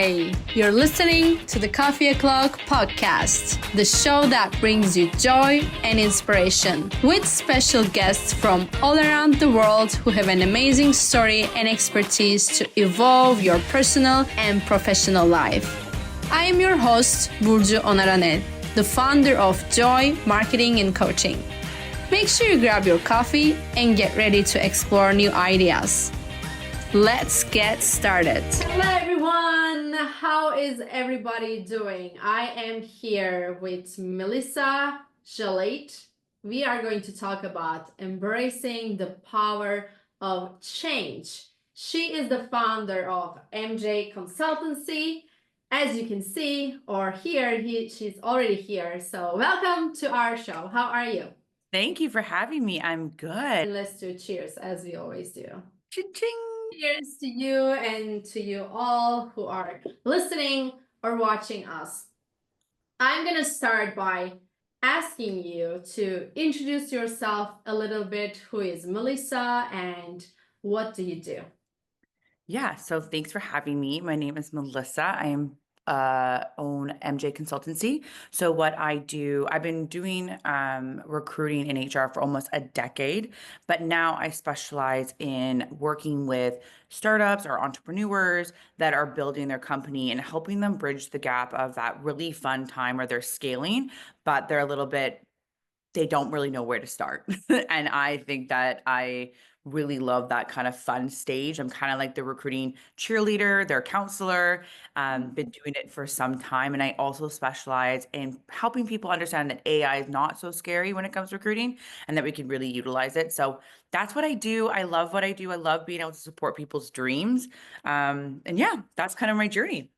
Hey, you're listening to the Coffee O'Clock podcast, the show that brings you joy and inspiration, with special guests from all around the world who have an amazing story and expertise to evolve your personal and professional life. I am your host, Burcu Onaranet, the founder of Joy Marketing and Coaching. Make sure you grab your coffee and get ready to explore new ideas. Let's get started. Hello everyone, how is everybody doing? I am here with Melissa Jaalaid. We are going to talk about embracing the power of change. She is the founder of MJ Consultancy. As you can see or hear, she's already here. So welcome to our show. How are you? Thank you for having me. I'm good. And let's do cheers as we always do. Ching. Cheers to you and to you all who are listening or watching us. I'm going to start by asking you to introduce yourself a little bit. Who is Melissa and what do you do? Yeah, so thanks for having me. My name is Melissa. I am own MJ Consultancy. So what I do, I've been doing recruiting in HR for almost a decade, but now I specialize in working with startups or entrepreneurs that are building their company and helping them bridge the gap of that really fun time where they're scaling, but they're a little bit they don't really know where to start. And I think that I really love that kind of fun stage. I'm kind of like the recruiting cheerleader, their counselor, been doing it for some time. And I also specialize in helping people understand that AI is not so scary when it comes to recruiting and that we can really utilize it. So that's what I do. I love what I do. I love being able to support people's dreams. And yeah, that's kind of my journey.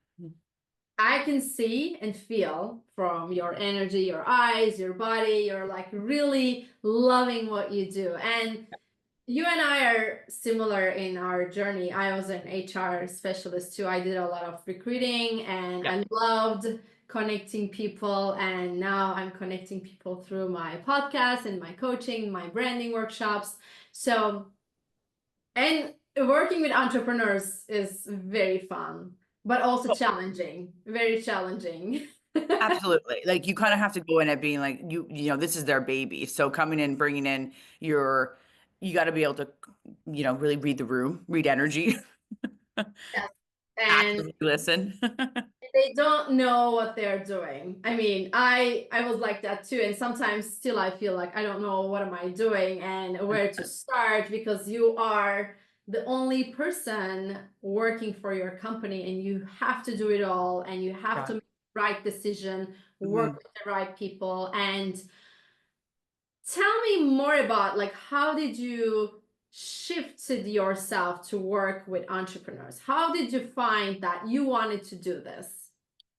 I can see and feel from your energy, your eyes, your body, you're like really loving what you do. And you and I are similar in our journey. I was an HR specialist too. I did a lot of recruiting and I loved connecting people. And now I'm connecting people through my podcast and my coaching, my branding workshops. So, and working with entrepreneurs is very fun, but also challenging, very challenging. Absolutely. Like you kind of have to go in at being like, this is their baby. So coming in, bringing in you got to be able to, really read the room, read energy, Yes. And actively listen. they don't know what they're doing. I mean, I was like that too. And sometimes still I feel like I don't know what am I doing and where to start, because you are the only person working for your company and you have to do it all and you have to make the right decision, work with the right people. And tell me more about like, how did you shifted yourself to work with entrepreneurs? How did you find that you wanted to do this?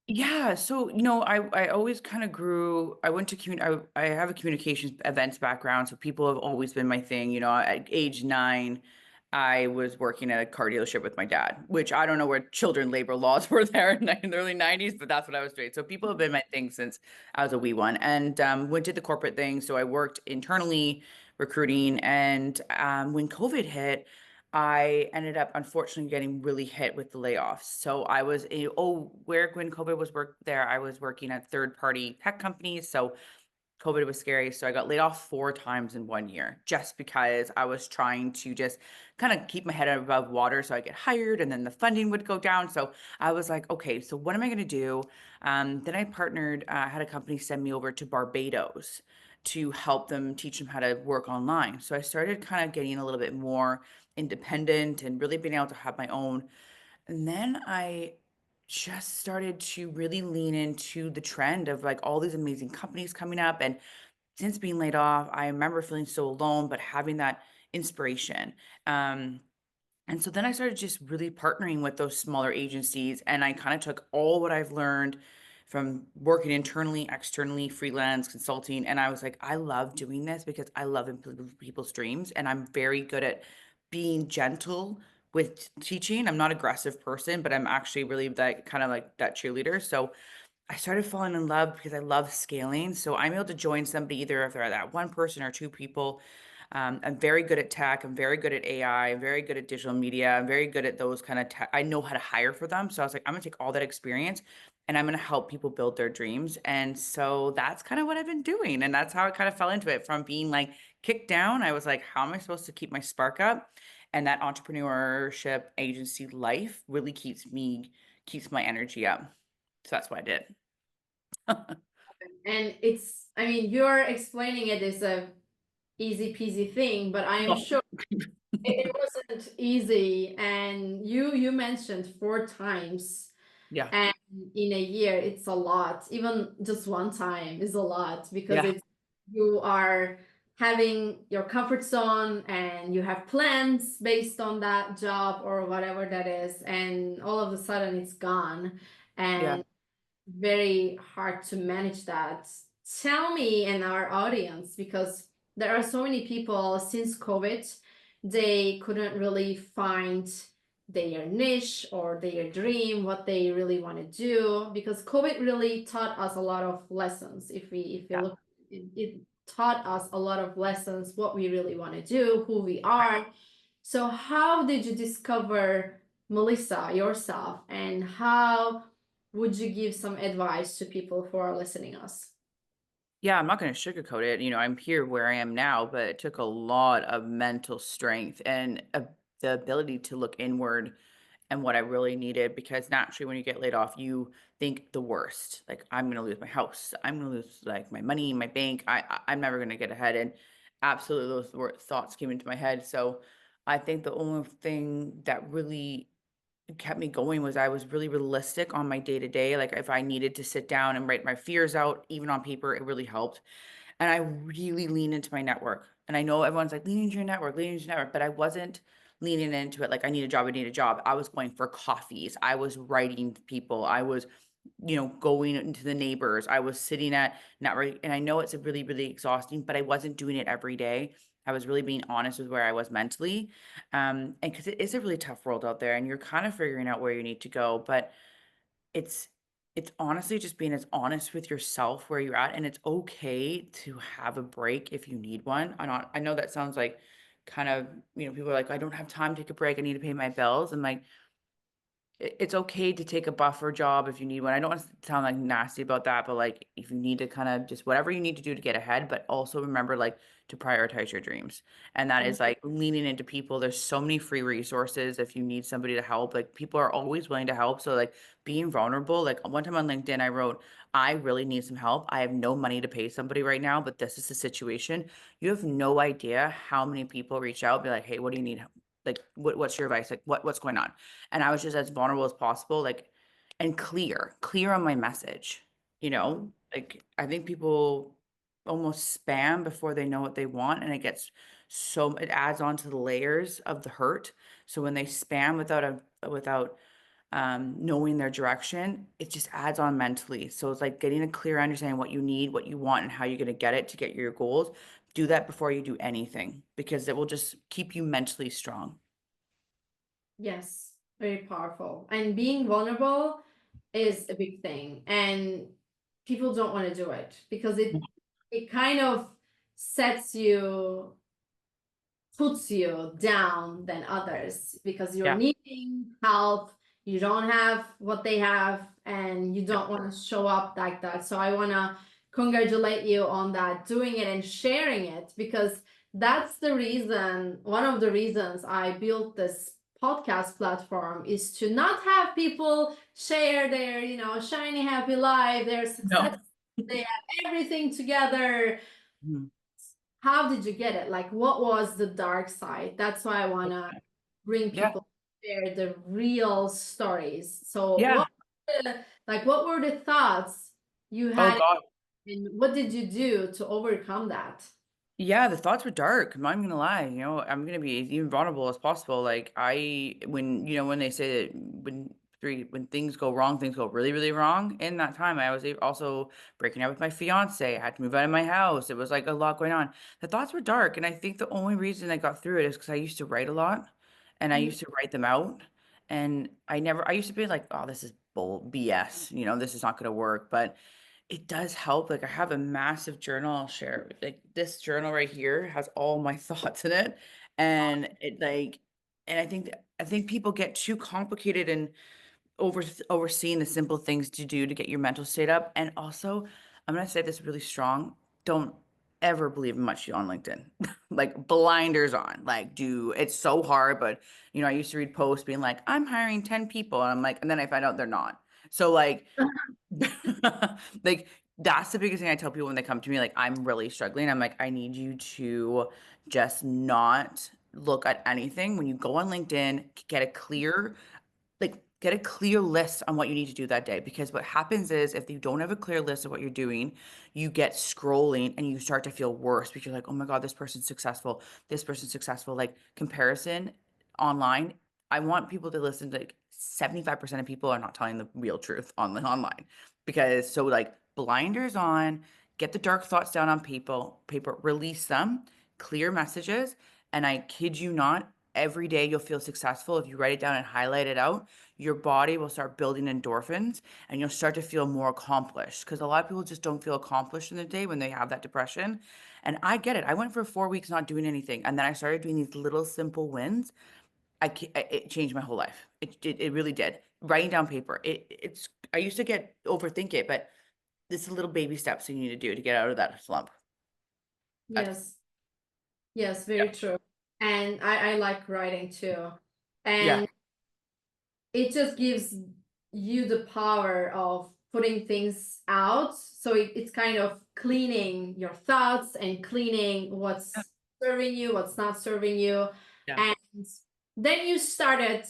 Yeah, so I always kind of grew. I went to I have a communications events background, so people have always been my thing. At age 9, I was working at a car dealership with my dad, which I don't know where children labor laws were there in the early 90s, but that's what I was doing. So people have been my thing since I was a wee one, and went to the corporate thing. So I worked internally recruiting, and when COVID hit, I ended up unfortunately getting really hit with the layoffs. So I was when COVID was there, I was working at third-party tech companies. So COVID was scary. So I got laid off 4 times in 1 year just because I was trying to just kind of keep my head above water so I get hired and then the funding would go down. So I was like, okay, so what am I going to do? Then I partnered, had a company send me over to Barbados to help them teach them how to work online. So I started kind of getting a little bit more independent and really being able to have my own. And then I just started to really lean into the trend of like all these amazing companies coming up. And since being laid off, I remember feeling so alone, but having that inspiration. And so then I started just really partnering with those smaller agencies. And I kind of took all what I've learned from working internally, externally, freelance, consulting. And I was like, I love doing this because I love people's dreams. And I'm very good at being gentle with teaching. I'm not an aggressive person, but I'm actually really that kind of like that cheerleader. So I started falling in love because I love scaling. So I'm able to join somebody, either if they're that one person or 2 people, I'm very good at tech. I'm very good at AI. I'm very good at digital media. I'm very good at those kind of tech. I know how to hire for them. So I was like, I'm gonna take all that experience and I'm gonna help people build their dreams. And so that's kind of what I've been doing. And that's how I kind of fell into it from being like kicked down. I was like, how am I supposed to keep my spark up? And that entrepreneurship agency life really keeps my energy up. So that's what I did. And it's, I mean, you're explaining it as a easy peasy thing, but I am Oh, sure it wasn't easy. And you mentioned 4 times, yeah. and in a year, it's a lot. Even just one time is a lot because Yeah. it's you are having your comfort zone and you have plans based on that job or whatever that is, and all of a sudden it's gone. Yeah. And very hard to manage that. Tell me and our audience, because there are so many people since COVID, they couldn't really find their niche or their dream, what they really want to do, because COVID really taught us a lot of lessons. If we Yeah. look, it taught us a lot of lessons, what we really want to do, who we are. So how did you discover Melissa yourself, and how would you give some advice to people who are listening us? Yeah, I'm not going to sugarcoat it. I'm here where I am now, but it took a lot of mental strength and the ability to look inward and what I really needed because naturally when you get laid off, you think the worst. Like I'm going to lose my house. I'm going to lose like my money, my bank. I'm never going to get ahead. And absolutely thoughts came into my head. So I think the only thing that really kept me going was I was really realistic on my day to day. Like if I needed to sit down and write my fears out, even on paper, it really helped. And I really lean into my network. And I know everyone's like, lean into your network, lean into your network, but I wasn't leaning into it like I need a job, I need a job. I was going for coffees. I was writing to people. I was, going into the neighbors. I was sitting at network. And I know it's a really, really exhausting, but I wasn't doing it every day. I was really being honest with where I was mentally. And because it is a really tough world out there and you're kind of figuring out where you need to go. But it's it's honestly just being as honest with yourself where you're at, and it's okay to have a break if you need one. I know that sounds like kind of, people are like, I don't have time to take a break. I need to pay my bills. And like, it's okay to take a buffer job if you need one. I don't want to sound like nasty about that, but like if you need to kind of just whatever you need to do to get ahead, but also remember like to prioritize your dreams. And that is like leaning into people. There's so many free resources if you need somebody to help. Like people are always willing to help. So like being vulnerable, like one time on LinkedIn, I wrote, I really need some help. I have no money to pay somebody right now, but this is the situation. You have no idea how many people reach out, be like, hey, what do you need? Like, what's your advice? Like, what's going on? And I was just as vulnerable as possible, like, and clear on my message, like I think people almost spam before they know what they want. And it adds on to the layers of the hurt. So when they spam without knowing their direction, it just adds on mentally. So it's like getting a clear understanding what you need, what you want, and how you're going to get it to get your goals. Do that before you do anything because it will just keep you mentally strong. Yes, very powerful. And being vulnerable is a big thing. And people don't want to do it because it kind of sets you, puts you down than others because you're Yeah. needing help, you don't have what they have, and you Yeah. don't want to show up like that. So I want to congratulate you on that, doing it and sharing it, because that's the reason, one of the reasons I built this podcast platform is to not have people share their, shiny happy life, their No. success, they have everything together. Mhm. How did you get it? Like, what was the dark side? That's why I want to bring Yeah. people to share the real stories. So Yeah. what were the thoughts you Oh had, God. and what did you do to overcome that? Yeah, the thoughts were dark. I'm not even gonna lie. I'm gonna be as even vulnerable as possible. Like when they say that when things go wrong, things go really, really wrong. In that time, I was also breaking up with my fiance. I had to move out of my house. It was like a lot going on. The thoughts were dark, and I think the only reason I got through it is because I used to write a lot, and I Mm. used to write them out. And I used to be like, oh, this is bull BS. This is not gonna work. But It does help. Like I have a massive journal I'll share. Like this journal right here has all my thoughts in it. And it like, and I think people get too complicated and overseeing the simple things to do to get your mental state up. And also, I'm gonna say this really strong. Don't ever believe much on LinkedIn. Like blinders on. Like do it's so hard, but you know, I used to read posts being like, I'm hiring 10 people. And I'm like, and then I find out they're not. So like like that's the biggest thing I tell people when they come to me, like I'm really struggling. I'm like, I need you to just not look at anything. When you go on LinkedIn, get a clear list on what you need to do that day. Because what happens is if you don't have a clear list of what you're doing, you get scrolling and you start to feel worse because you're like, oh my God, this person's successful. Like comparison online. I want people to listen to like 75% of people are not telling the real truth online. Because so like blinders on, get the dark thoughts down on paper, release them, clear messages. And I kid you not, every day you'll feel successful if you write it down and highlight it out. Your body will start building endorphins and you'll start to feel more accomplished because a lot of people just don't feel accomplished in the day when they have that depression. And I get it. I went for 4 weeks not doing anything and then I started doing these little simple wins. It changed my whole life. It really did. Writing down paper. It's I used to get overthink it, but this is little baby steps you need to do to get out of that slump. That's, Yes. Yes, yeah. very true. And I like writing too. Yeah. And it just gives you the power of putting things out. So it's kind of cleaning your thoughts and cleaning what's serving you, what's not serving you. Yeah. And then you started.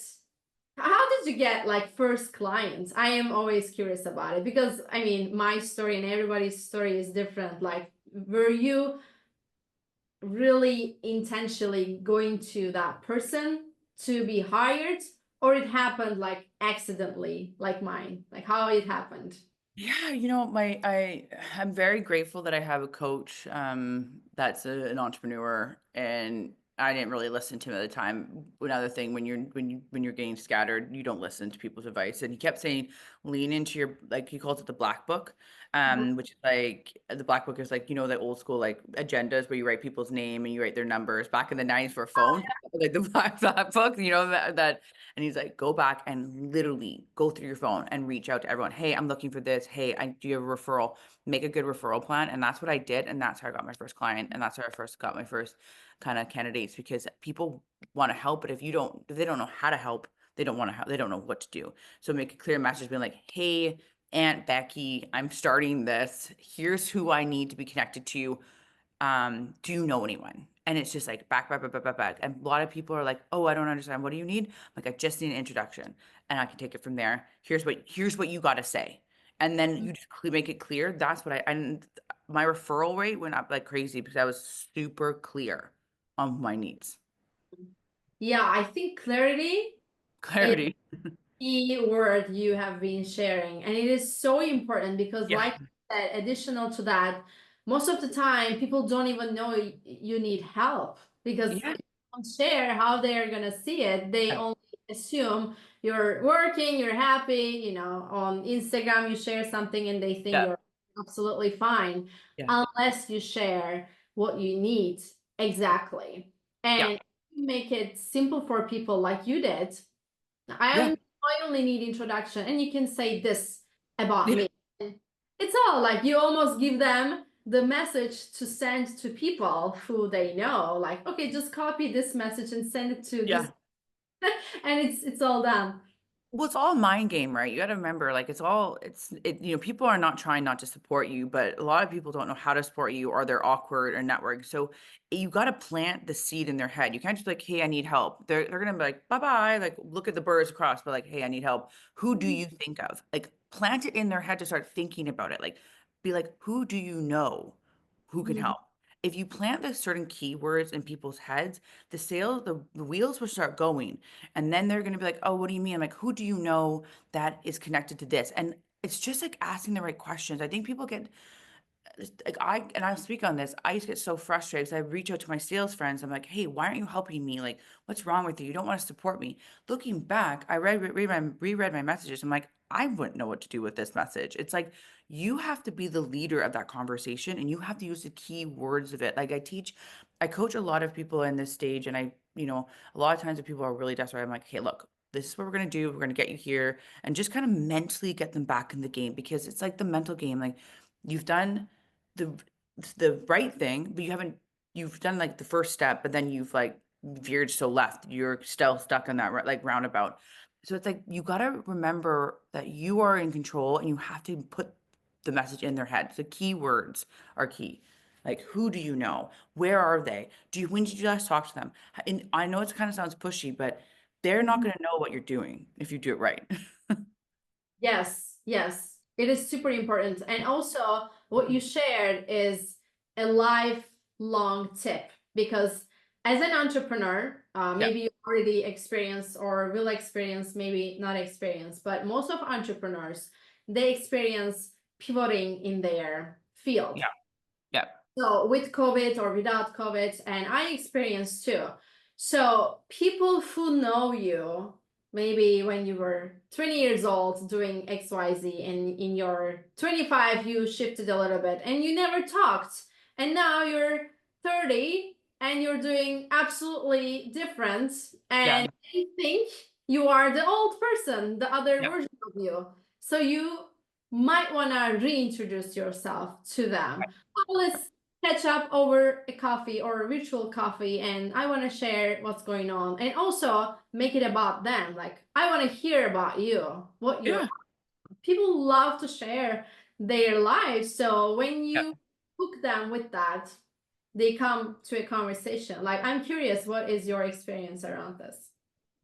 How did you get like first clients? I am always curious about it because I mean, my story and everybody's story is different. Like, were you really intentionally going to that person to be hired, or it happened like accidentally, like mine? Like how it happened? Yeah, you know, I'm very grateful that I have a coach that's an entrepreneur and I didn't really listen to him at the time. Another thing when you're getting scattered, you don't listen to people's advice. And he kept saying lean into your like he calls it the black book. Which is like the black book is like, you know, the old school like agendas where you write people's name and you write their numbers back in the 90s for a phone, like the black book, you know, that and he's like, go back and literally go through your phone and reach out to everyone. Hey, I'm looking for this. Hey, I do you have a referral. Make a good referral plan. And that's what I did. And that's how I got my first client. And that's how I first got my first kind of candidates because people want to help. But if they don't know how to help, they don't want to help. They don't know what to do. So make a clear message being like, hey, Aunt Becky, I'm starting this. Here's who I need to be connected to. Do you know anyone? And it's just like back. And a lot of people are like, oh, I don't understand. What do you need? Like, I just need an introduction and I can take it from there. Here's what you got to say. And then you just make it clear. That's what and my referral rate went up like crazy because I was super clear on my needs. Yeah, I think clarity is Clarity. key word you have been sharing, and it is so important because Yeah. like I said, additional to that, most of the time people don't even know you need help because Yeah. if you don't share how they're gonna see it. They Yeah. only assume you're working, you're happy, you know, on Instagram you share something and they think Yeah. you're absolutely fine Yeah. unless you share what you need exactly. Yeah. And you make it simple for people like you did. Yeah. I only need introduction, and you can say this about Yeah. me. It's all like you almost give them the message to send to people who they know. Like, okay, just copy this message and send it to this, Yeah. and it's all done. Well, it's all mind game, right? You got to remember, like, you know, people are not trying not to support you, but a lot of people don't know how to support you or they're awkward or network. So you got to plant the seed in their head. You can't just be like, hey, I need help. They're going to be like, bye bye. Like, look at the birds across, but like, hey, I need help. Who do you think of? Like, plant it in their head to start thinking about it. Like, be like, who do you know who can Mhm. help? If you plant the certain keywords in people's heads, the wheels will start going. And then they're going to be like, oh, what do you mean? I'm like, who do you know that is connected to this? And it's just like asking the right questions. I think people get like I'll speak on this. I used to get so frustrated because I reach out to my sales friends. I'm like, hey, why aren't you helping me? Like, what's wrong with you? You don't want to support me. Looking back, I reread my messages. I'm like, I wouldn't know what to do with this message. It's like you have to be the leader of that conversation and you have to use the key words of it. Like I coach a lot of people in this stage, and a lot of times when people are really desperate, I'm like, hey, look, this is what we're gonna do. We're gonna get you here and just kind of mentally get them back in the game, because it's like the mental game. Like you've done the the right thing, but you've done like the first step, but then you've like veered so left. You're still stuck on that like roundabout. So it's like you got to remember that you are in control and you have to put the message in their head. The key words are key. Like, who do you know? Where are they? When did you last talk to them? And I know it kind of sounds pushy, but they're not going to know what you're doing if you do it right. Yes, yes, it is super important. And also, what you shared is a lifelong tip, because as an entrepreneur, Yeah. maybe you already experienced or will experience, maybe not experience, but most of entrepreneurs, they experience pivoting in their field. Yeah. Yeah. So with COVID or without COVID, and I experienced too. So people who know you, maybe when you were 20 years old doing XYZ, and in your 25 you shifted a little bit and you never talked. And now you're 30 and you're doing absolutely different. Yeah. And they think you are the old person, the other Yeah. version of you. So you might want to reintroduce yourself to them. Let's catch up over a coffee or a virtual coffee, and I want to share what's going on, and also make it about them. Like, I want to hear about you, what you're. Yeah. People love to share their lives, so when Yeah. you hook them with that, they come to a conversation. Like, I'm curious, what is your experience around this?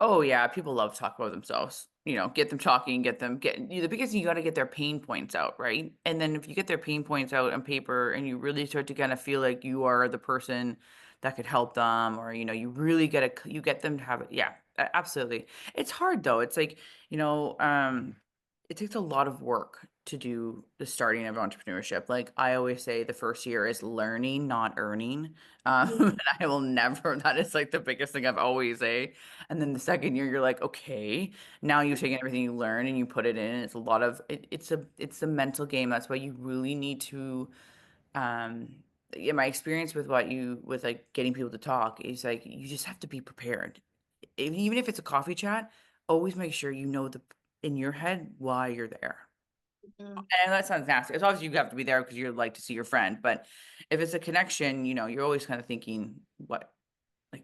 Oh yeah, people love to talk about themselves. Get them talking, the biggest thing, you got to get their pain points out, right? And then if you get their pain points out on paper and you really start to kind of feel like you are the person that could help them, or you really you get them to have it. Yeah, absolutely. It's hard though. It's like, it takes a lot of work to do the starting of entrepreneurship. Like I always say, the first year is learning, not earning. And I will never, that is like the biggest thing I've always say. And then the second year, you're like, okay, now you've taken everything you learn and you put it in. It's a lot of it's a mental game. That's why you really need to, um, yeah, my experience with with like getting people to talk is like, you just have to be prepared. Even if it's a coffee chat, always make sure you know in your head why you're there. Mhm. And that sounds nasty. It's obviously you have to be there because you're like to see your friend, but if it's a connection, you're always kind of thinking, like,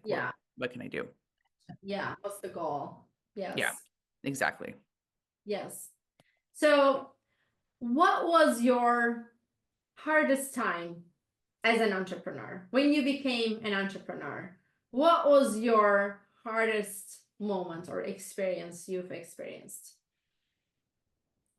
Yeah, what can I do? yeah. What's the goal? Yeah, Yes, exactly. yes. So, what was your hardest time as an entrepreneur? When you became an entrepreneur, what was your hardest moment or experience you've experienced?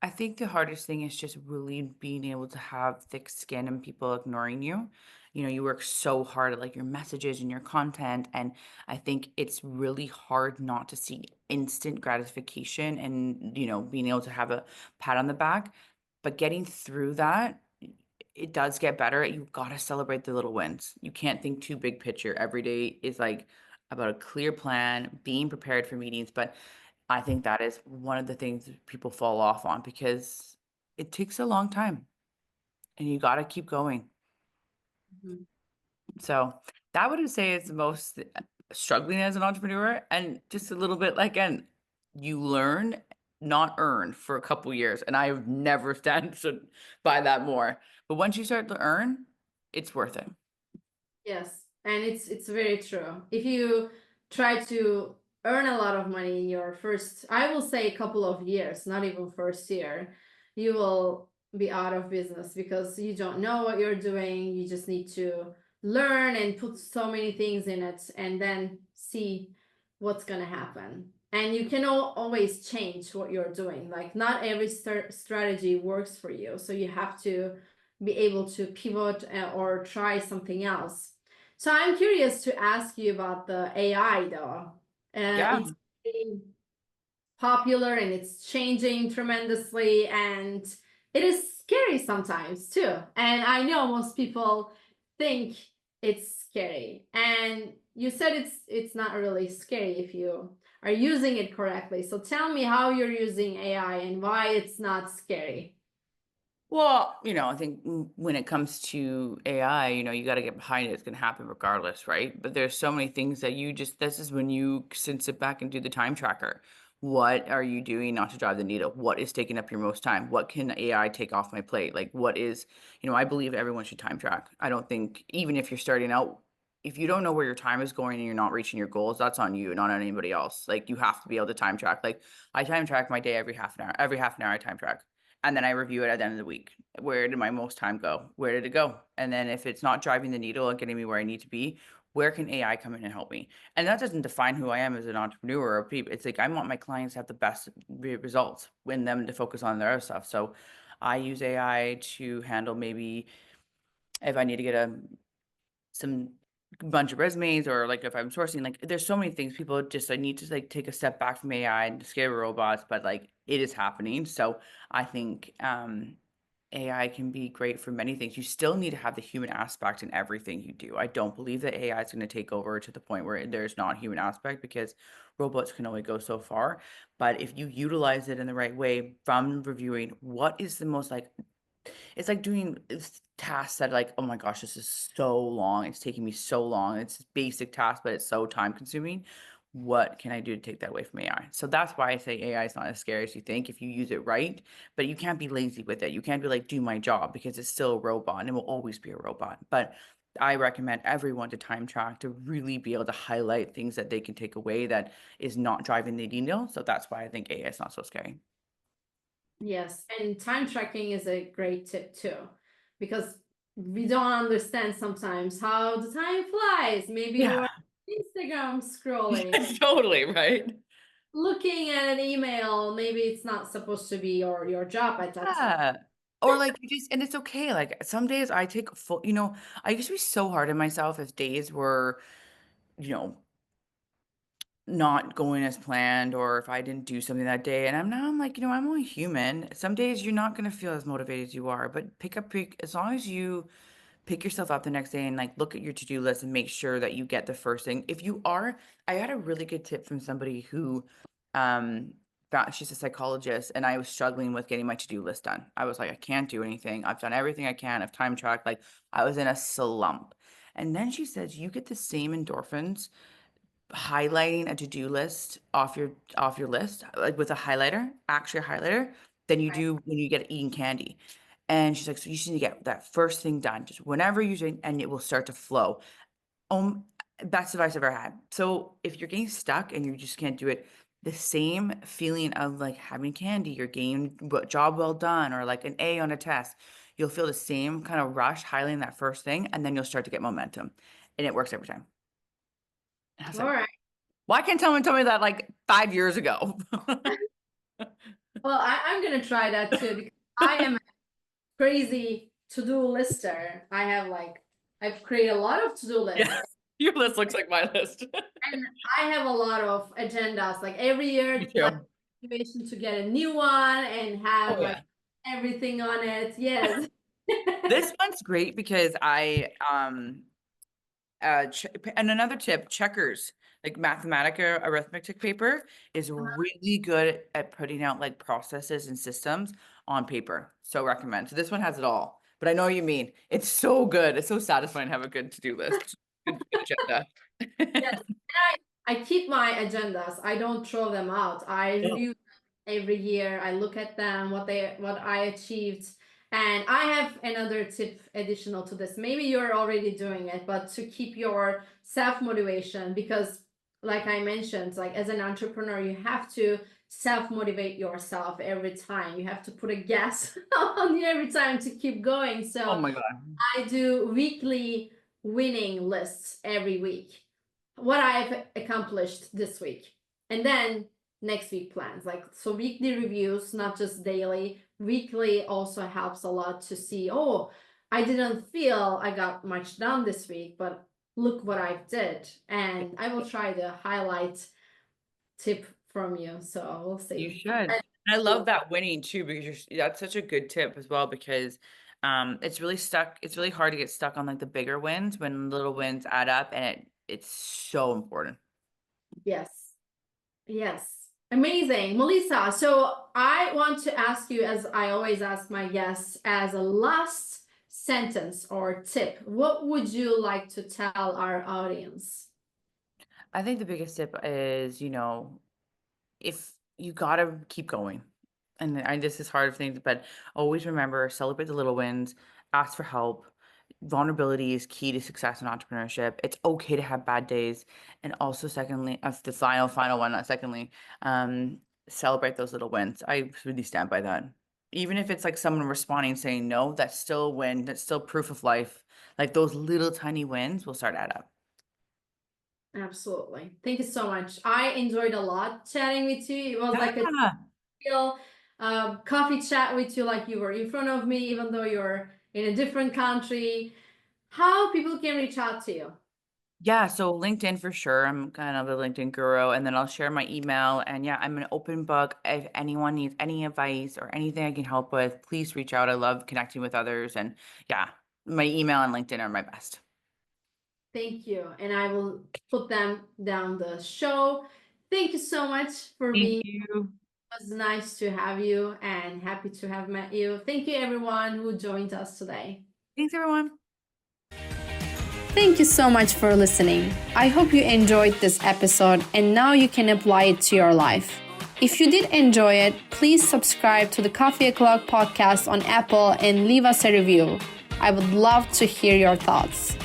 I think the hardest thing is just really being able to have thick skin and people ignoring you. You work so hard at like your messages and your content, and I think it's really hard not to see instant gratification and, being able to have a pat on the back. But getting through that, it does get better. You've got to celebrate the little wins. You can't think too big picture. Every day is like about a clear plan, being prepared for meetings, but I think that is one of the things that people fall off on, because it takes a long time and you got to keep going. Mhm. So that would say is the most struggling as an entrepreneur, and just a little bit like, again, you learn, not earn for a couple years. And I have never stood by that more. But once you start to earn, it's worth it. Yes, and it's very true. If you try to earn a lot of money in your first, I will say, couple of years, not even first year, you will be out of business because you don't know what you're doing. You just need to learn and put so many things in it and then see what's gonna happen. And you can always change what you're doing. Like, not every strategy works for you, so you have to be able to pivot or try something else. So I'm curious to ask you about the AI though. Yeah. It's really popular and it's changing tremendously, and it is scary sometimes too. And I know most people think it's scary. And you said it's not really scary if you are using it correctly. So tell me how you're using AI and why it's not scary. Well, I think when it comes to AI, you got to get behind it. It's going to happen regardless, right? But there's so many things that this is when you sit back and do the time tracker. What are you doing not to drive the needle? What is taking up your most time? What can AI take off my plate? Like, what is, I believe everyone should time track. I don't think, even if you're starting out, if you don't know where your time is going and you're not reaching your goals, that's on you, not on anybody else. Like, you have to be able to time track. Like, I time track my day every half an hour. Every half an hour, I time track. And then I review it at the end of the week. Where did my most time go? Where did it go? And then if it's not driving the needle and getting me where I need to be, where can AI come in and help me? And that doesn't define who I am as an entrepreneur or people. It's like I want my clients to have the best results, win them to focus on their other stuff. So I use AI to handle maybe if I need to get some bunch of resumes, or like if I'm sourcing, like there's so many things. People just, I need to like take a step back from AI and scare robots, but like it is happening. So I think AI can be great for many things. You still need to have the human aspect in everything you do. I don't believe that AI is going to take over to the point where there's not human aspect, because robots can only go so far. But if you utilize it in the right way, from reviewing what is the most like, it's like doing tasks that like, oh my gosh, this is so long. It's taking me so long. It's basic tasks, but it's so time consuming. What can I do to take that away from AI? So that's why I say AI is not as scary as you think if you use it right, but you can't be lazy with it. You can't be like, do my job, because it's still a robot and it will always be a robot. But I recommend everyone to time track to really be able to highlight things that they can take away that is not driving the needle. So that's why I think AI is not so scary. Yes, and time tracking is a great tip too, because we don't understand sometimes how the time flies. Maybe you Yeah, are Instagram scrolling, totally, right? looking at an email. Maybe it's not supposed to be your job at that time. Yeah. Or like you just, and it's okay. Like some days I take full, I used to be so hard on myself if days were, you know, not going as planned, or if I didn't do something that day. And I'm like, I'm only human. Some days you're not going to feel as motivated as you are, but as long as you pick yourself up the next day and like look at your to-do list and make sure that you get the first thing. If you are, I had a really good tip from somebody who she's a psychologist, and I was struggling with getting my to-do list done. I was like, I can't do anything. I've done everything I can. I've time tracked. Like I was in a slump. And then she says you get the same endorphins highlighting a to-do list off your list, like with a highlighter, actually a highlighter, than you Right. do when you get eating candy. And she's like, so you just need to get that first thing done, just whenever you're doing, and it will start to flow. Best advice I've ever had. So if you're getting stuck and you just can't do it, the same feeling of like having candy, you're getting job well done, or like an A on a test, you'll feel the same kind of rush highlighting that first thing, and then you'll start to get momentum, and it works every time. And I was All like, right. why can't someone tell me that like 5 years ago? Well, I'm gonna try that too, because I am a crazy to-do lister. I've created a lot of to-do lists. Yes, your list looks like my list. And I have a lot of agendas. Like every Me year, like too. motivation to get a new one and have Oh like yeah. everything on it. Yes. This one's great because and another tip, checkers, like Mathematica arithmetic paper is really good at putting out like processes and systems on paper. So recommend. So this one has it all. But I know what you mean. It's so good. It's so satisfying to have a good to-do list. Good agenda. Yes. And I keep my agendas. I don't throw them out. I No. review every year. I look at them, what I achieved. And I have another tip additional to this. Maybe you're already doing it, but to keep your self-motivation, because like I mentioned, like as an entrepreneur, you have to self-motivate yourself every time. You have to put a gas on you every time to keep going. Oh So my God. I do weekly winning lists every week, what I've accomplished this week, and then next week plans. Like, so weekly reviews, not just daily. Weekly also helps a lot to see, oh, I didn't feel I got much done this week, but look what I did. And I will try to highlight tip from you. So we'll You see. should. And I love that winning too, because that's such a good tip as well, because it's really hard to get stuck on like the bigger wins when little wins add up, and it's so important. Yes. Yes. Amazing. Melissa, so I want to ask you, as I always ask my guests, as a last sentence or tip, what would you like to tell our audience? I think the biggest tip is, if you gotta keep going. And this is hard thing, but always remember, celebrate the little wins, ask for help. Vulnerability is key to success in entrepreneurship. It's okay to have bad days. And also, secondly, the final one, not secondly, celebrate those little wins. I really stand by that. Even if it's like someone responding saying no, that's still a win. That's still proof of life. Like those little tiny wins will start add up. Absolutely. Thank you so much. I enjoyed a lot chatting with you. It was like a Yeah. real coffee chat with you, like you were in front of me, even though you're in a different country. How people can reach out to you? Yeah, so LinkedIn for sure. I'm kind of a LinkedIn guru, and then I'll share my email. And yeah, I'm an open book. If anyone needs any advice or anything I can help with, please reach out. I love connecting with others. And yeah, my email and LinkedIn are my best. Thank you. And I will put them down the show. Thank you so much for being. Thank you. It was nice to have you and happy to have met you. Thank you, everyone who joined us today. Thanks, everyone. Thank you so much for listening. I hope you enjoyed this episode and now you can apply it to your life. If you did enjoy it, please subscribe to the Coffee O'Clock podcast on Apple and leave us a review. I would love to hear your thoughts.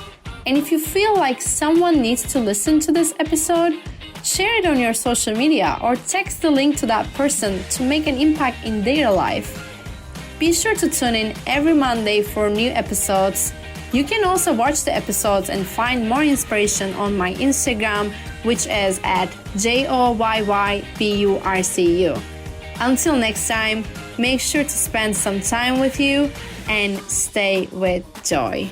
And if you feel like someone needs to listen to this episode, share it on your social media or text the link to that person to make an impact in their life. Be sure to tune in every Monday for new episodes. You can also watch the episodes and find more inspiration on my Instagram, which is at JOYYBURCU. Until next time, make sure to spend some time with you and stay with joy.